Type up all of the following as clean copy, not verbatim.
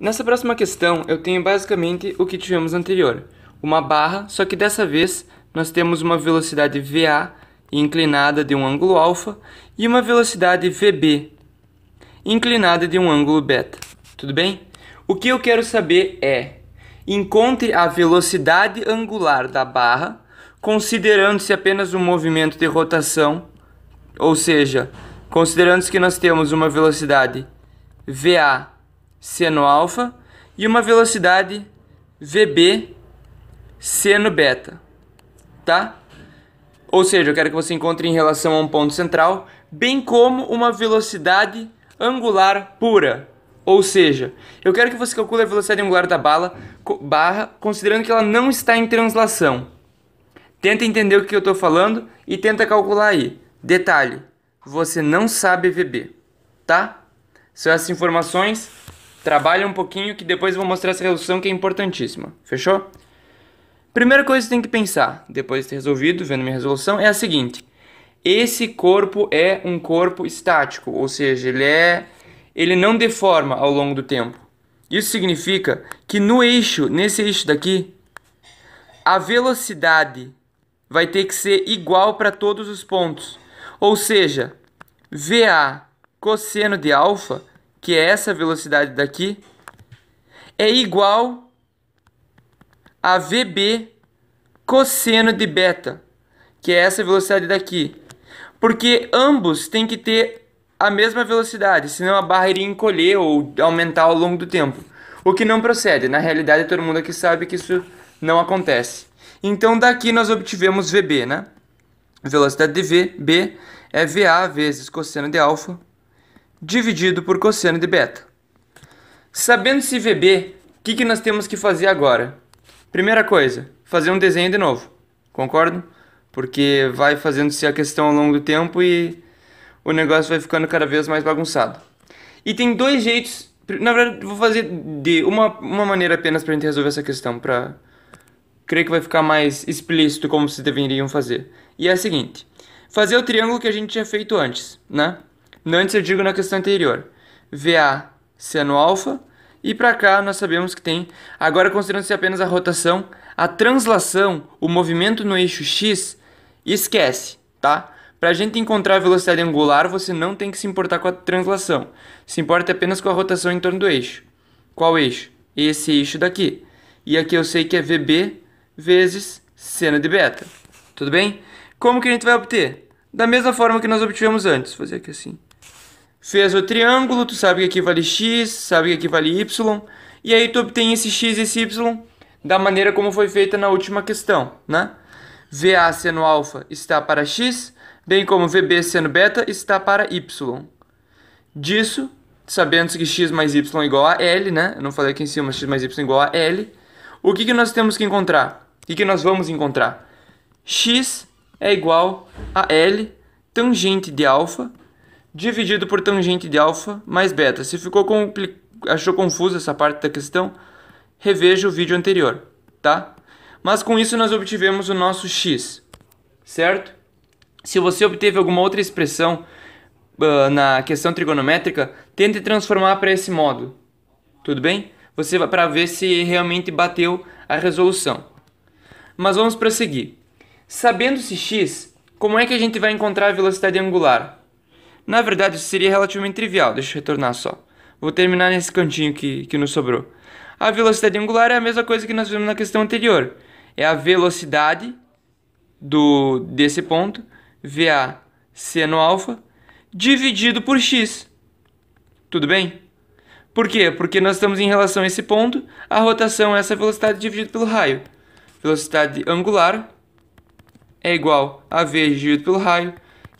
Nessa próxima questão, eu tenho basicamente o que tivemos anterior. Uma barra, só que dessa vez nós temos uma velocidade VA inclinada de um ângulo alfa e uma velocidade VB inclinada de um ângulo beta. Tudo bem? O que eu quero saber é: encontre a velocidade angular da barra, considerando-se apenas um movimento de rotação, ou seja, considerando-se que nós temos uma velocidade VA seno alfa e uma velocidade VB seno beta, tá? Ou seja, eu quero que você encontre em relação a um ponto central, bem como uma velocidade angular pura. Ou seja, eu quero que você calcule a velocidade angular da barra, considerando que ela não está em translação. Tenta entender o que eu estou falando e tenta calcular aí. Detalhe, você não sabe VB, tá? São essas informações. Trabalha um pouquinho que depois eu vou mostrar essa resolução que é importantíssima. Fechou? Primeira coisa que você tem que pensar, depois de ter resolvido, vendo minha resolução, é a seguinte. Esse corpo é um corpo estático, ou seja, ele não deforma ao longo do tempo. Isso significa que nesse eixo daqui, a velocidade vai ter que ser igual para todos os pontos. Ou seja, VA cosseno de alfa, que é essa velocidade daqui, é igual a VB cosseno de beta, que é essa velocidade daqui. Porque ambos têm que ter a mesma velocidade, senão a barra iria encolher ou aumentar ao longo do tempo. O que não procede. Na realidade, todo mundo aqui sabe que isso não acontece. Então, daqui nós obtivemos VB, né? Velocidade de VB é VA vezes cosseno de alfa dividido por cosseno de beta. Sabendo-se VB, o que nós temos que fazer agora? Primeira coisa, fazer um desenho de novo. Concordam? Porque vai fazendo-se a questão ao longo do tempo e o negócio vai ficando cada vez mais bagunçado. E tem dois jeitos. Na verdade, vou fazer de uma maneira apenas para a gente resolver essa questão. Creio que vai ficar mais explícito como vocês deveriam fazer. E é a seguinte. Fazer o triângulo que a gente tinha feito antes, né? Antes eu digo na questão anterior. VA seno alfa. E para cá nós sabemos que tem, agora considerando-se apenas a rotação, a translação, o movimento no eixo X, esquece, tá? Para a gente encontrar a velocidade angular, você não tem que se importar com a translação. Se importa apenas com a rotação em torno do eixo. Qual eixo? Esse eixo daqui. E aqui eu sei que é VB vezes seno de beta. Tudo bem? Como que a gente vai obter? Da mesma forma que nós obtivemos antes. Vou fazer aqui assim. Fez o triângulo, tu sabe que aqui vale x, sabe que aqui vale y, e aí tu obtém esse x e esse y da maneira como foi feita na última questão, né? VA seno alfa está para x, bem como VB seno beta está para y. Disso, sabendo que x mais y é igual a L, né? Eu não falei aqui em cima, x mais y igual a L. O que nós temos que encontrar? O que nós vamos encontrar? X é igual a L tangente de alfa dividido por tangente de alfa mais beta. Se achou confuso essa parte da questão, reveja o vídeo anterior, tá? Mas com isso nós obtivemos o nosso x, certo? Se você obteve alguma outra expressão na questão trigonométrica, tente transformar para esse modo, tudo bem? Você vai para ver se realmente bateu a resolução. Mas vamos prosseguir. Sabendo-se x, como é que a gente vai encontrar a velocidade angular? Na verdade, isso seria relativamente trivial. Deixa eu retornar só. Vou terminar nesse cantinho que nos sobrou. A velocidade angular é a mesma coisa que nós vimos na questão anterior. É a velocidade desse ponto, VA seno alfa, dividido por x. Tudo bem? Por quê? Porque nós estamos em relação a esse ponto, a rotação é essa velocidade dividida pelo raio. Velocidade angular é igual a v dividido pelo raio,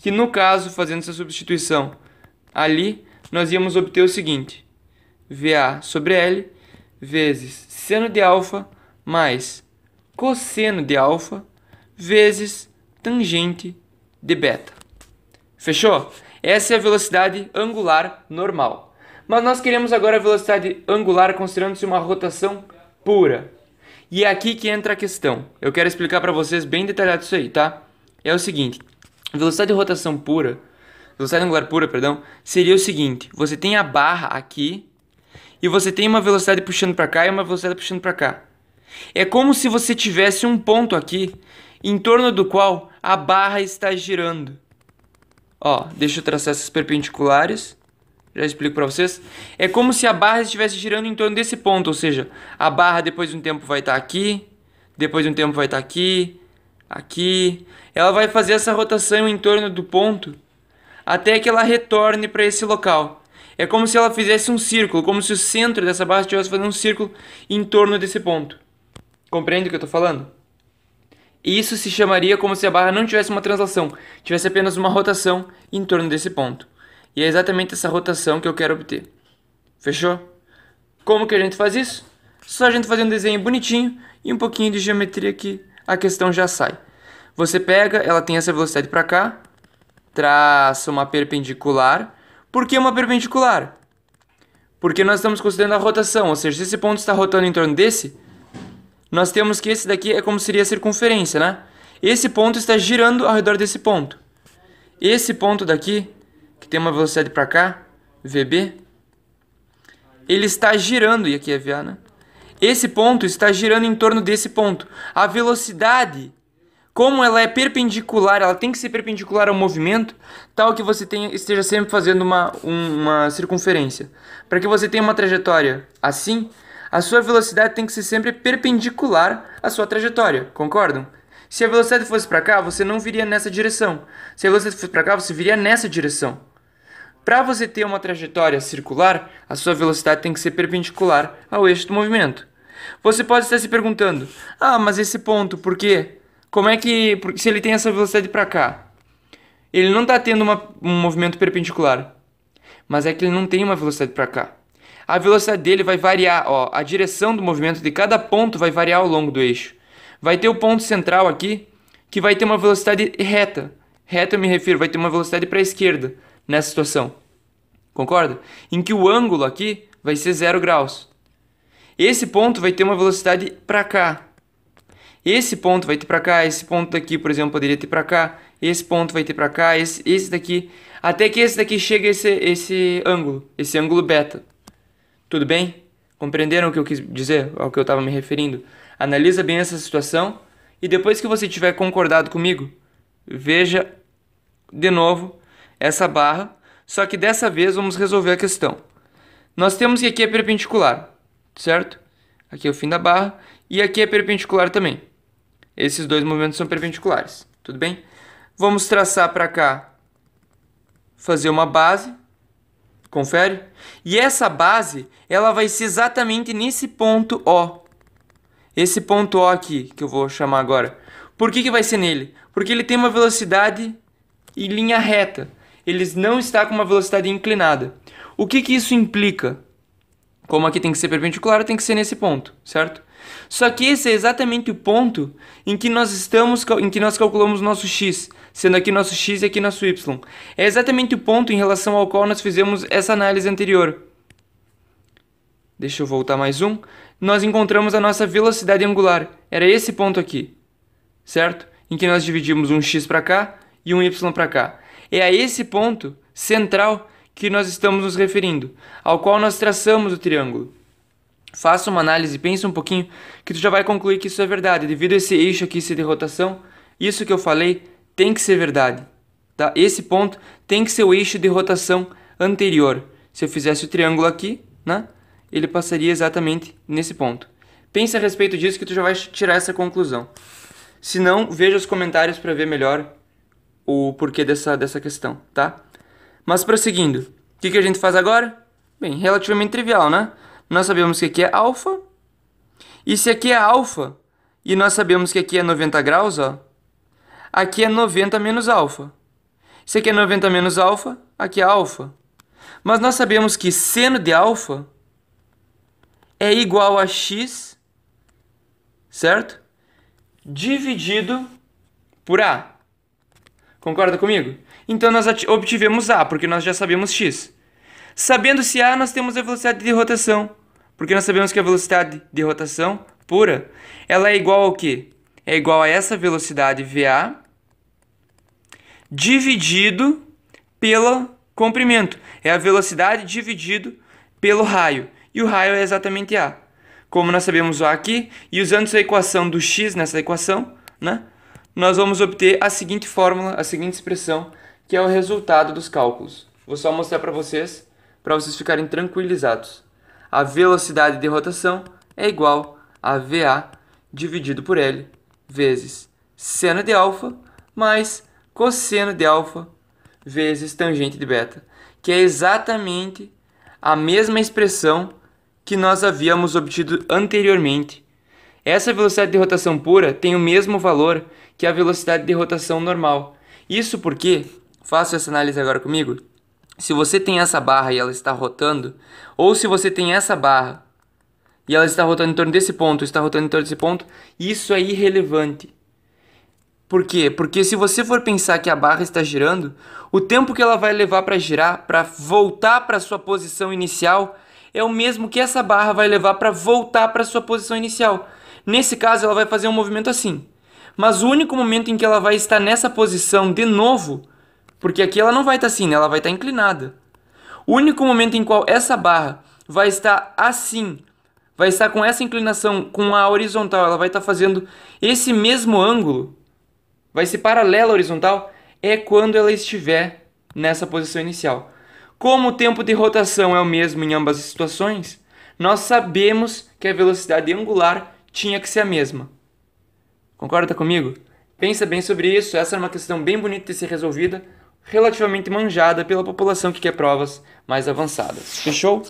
que no caso, fazendo essa substituição ali, nós íamos obter o seguinte: VA sobre L vezes seno de alfa mais cosseno de alfa vezes tangente de beta. Fechou? Essa é a velocidade angular normal. Mas nós queremos agora a velocidade angular considerando-se uma rotação pura. E é aqui que entra a questão. Eu quero explicar para vocês bem detalhado isso aí, tá? É o seguinte. Velocidade de rotação pura, velocidade angular pura, perdão, seria o seguinte: você tem a barra aqui e você tem uma velocidade puxando para cá e uma velocidade puxando para cá. É como se você tivesse um ponto aqui, em torno do qual a barra está girando. Ó, deixa eu traçar essas perpendiculares. Já explico para vocês. É como se a barra estivesse girando em torno desse ponto, ou seja, a barra depois de um tempo vai estar aqui, depois de um tempo vai estar aqui, aqui. Ela vai fazer essa rotação em torno do ponto até que ela retorne para esse local. É como se ela fizesse um círculo, como se o centro dessa barra estivesse fazendo um círculo em torno desse ponto. Compreende o que eu estou falando? Isso se chamaria como se a barra não tivesse uma translação, tivesse apenas uma rotação em torno desse ponto. E é exatamente essa rotação que eu quero obter. Fechou? Como que a gente faz isso? Só a gente fazer um desenho bonitinho e um pouquinho de geometria que a questão já sai. Você pega, ela tem essa velocidade para cá, traça uma perpendicular. Por que uma perpendicular? Porque nós estamos considerando a rotação, ou seja, se esse ponto está rotando em torno desse, nós temos que esse daqui é como seria a circunferência, né? Esse ponto está girando ao redor desse ponto. Esse ponto daqui, que tem uma velocidade para cá, VB, ele está girando, e aqui é VA, né? Esse ponto está girando em torno desse ponto. A velocidade, como ela é perpendicular, ela tem que ser perpendicular ao movimento, tal que você esteja sempre fazendo uma circunferência. Para que você tenha uma trajetória assim, a sua velocidade tem que ser sempre perpendicular à sua trajetória, concordam? Se a velocidade fosse para cá, você não viria nessa direção. Se a velocidade fosse para cá, você viria nessa direção. Para você ter uma trajetória circular, a sua velocidade tem que ser perpendicular ao eixo do movimento. Você pode estar se perguntando, mas esse ponto, por quê? Como é que, se ele tem essa velocidade para cá, ele não está tendo um movimento perpendicular, mas é que ele não tem uma velocidade para cá. A velocidade dele vai variar, ó, a direção do movimento de cada ponto vai variar ao longo do eixo. Vai ter o ponto central aqui, que vai ter uma velocidade reta. Reta eu me refiro, vai ter uma velocidade para a esquerda nessa situação. Concorda? Em que o ângulo aqui vai ser 0 graus. Esse ponto vai ter uma velocidade para cá. Esse ponto vai ter para cá, esse ponto daqui, por exemplo, poderia ter para cá. Esse ponto vai ter para cá, esse daqui. Até que esse daqui chegue a esse ângulo beta. Tudo bem? Compreenderam o que eu quis dizer? Ao que eu estava me referindo? Analisa bem essa situação e depois que você tiver concordado comigo, veja de novo essa barra, só que dessa vez vamos resolver a questão. Nós temos que aqui é perpendicular, certo? Aqui é o fim da barra e aqui é perpendicular também. Esses dois movimentos são perpendiculares, tudo bem? Vamos traçar para cá, fazer uma base, confere? E essa base, ela vai ser exatamente nesse ponto O. Esse ponto O aqui, que eu vou chamar agora. Por que vai ser nele? Porque ele tem uma velocidade em linha reta. Ele não está com uma velocidade inclinada. O que isso implica? Como aqui tem que ser perpendicular, tem que ser nesse ponto, certo? Só que esse é exatamente o ponto em que nós calculamos nosso x, sendo aqui nosso x e aqui nosso y. É exatamente o ponto em relação ao qual nós fizemos essa análise anterior. Deixa eu voltar mais um. Nós encontramos a nossa velocidade angular. Era esse ponto aqui, certo? Em que nós dividimos um x para cá e um y para cá. É a esse ponto central que nós estamos nos referindo, ao qual nós traçamos o triângulo. Faça uma análise, pensa um pouquinho, que tu já vai concluir que isso é verdade. Devido a esse eixo aqui ser de rotação, isso que eu falei tem que ser verdade. Tá? Esse ponto tem que ser o eixo de rotação anterior. Se eu fizesse o triângulo aqui, né, ele passaria exatamente nesse ponto. Pense a respeito disso que tu já vai tirar essa conclusão. Se não, veja os comentários para ver melhor o porquê dessa questão, tá? Mas prosseguindo, o que a gente faz agora? Bem, relativamente trivial, né? Nós sabemos que aqui é alfa, e se aqui é alfa, e nós sabemos que aqui é 90 graus, ó, aqui é 90 menos alfa. Se aqui é 90 menos alfa, aqui é alfa. Mas nós sabemos que seno de alfa é igual a x, certo? Dividido por a. Concorda comigo? Então nós obtivemos a, porque nós já sabemos x. Sabendo-se a, nós temos a velocidade de rotação. Porque nós sabemos que a velocidade de rotação pura, ela é igual ao quê? É igual a essa velocidade VA dividido pelo comprimento. É a velocidade dividido pelo raio. e o raio é exatamente A. Como nós sabemos o A aqui, e usando essa equação do x nessa equação, né, nós vamos obter a seguinte fórmula, a seguinte expressão, que é o resultado dos cálculos. Vou só mostrar para vocês ficarem tranquilizados. A velocidade de rotação é igual a VA dividido por L vezes seno de alfa mais cosseno de alfa vezes tangente de beta, que é exatamente a mesma expressão que nós havíamos obtido anteriormente. Essa velocidade de rotação pura tem o mesmo valor que a velocidade de rotação normal. Isso porque, faça essa análise agora comigo, se você tem essa barra e ela está rotando, ou se você tem essa barra e ela está rotando em torno desse ponto, está rotando em torno desse ponto, isso é irrelevante. Por quê? Porque se você for pensar que a barra está girando, o tempo que ela vai levar para girar, para voltar para sua posição inicial, é o mesmo que essa barra vai levar para voltar para sua posição inicial. Nesse caso, ela vai fazer um movimento assim. Mas o único momento em que ela vai estar nessa posição de novo, porque aqui ela não vai estar assim, né? Ela vai estar inclinada. O único momento em qual essa barra vai estar assim, vai estar com essa inclinação, com a horizontal, ela vai estar fazendo esse mesmo ângulo, vai ser paralela à horizontal, é quando ela estiver nessa posição inicial. Como o tempo de rotação é o mesmo em ambas as situações, nós sabemos que a velocidade angular tinha que ser a mesma. Concorda comigo? Pensa bem sobre isso, essa é uma questão bem bonita de ser resolvida, relativamente manjada pela população que quer provas mais avançadas. Fechou?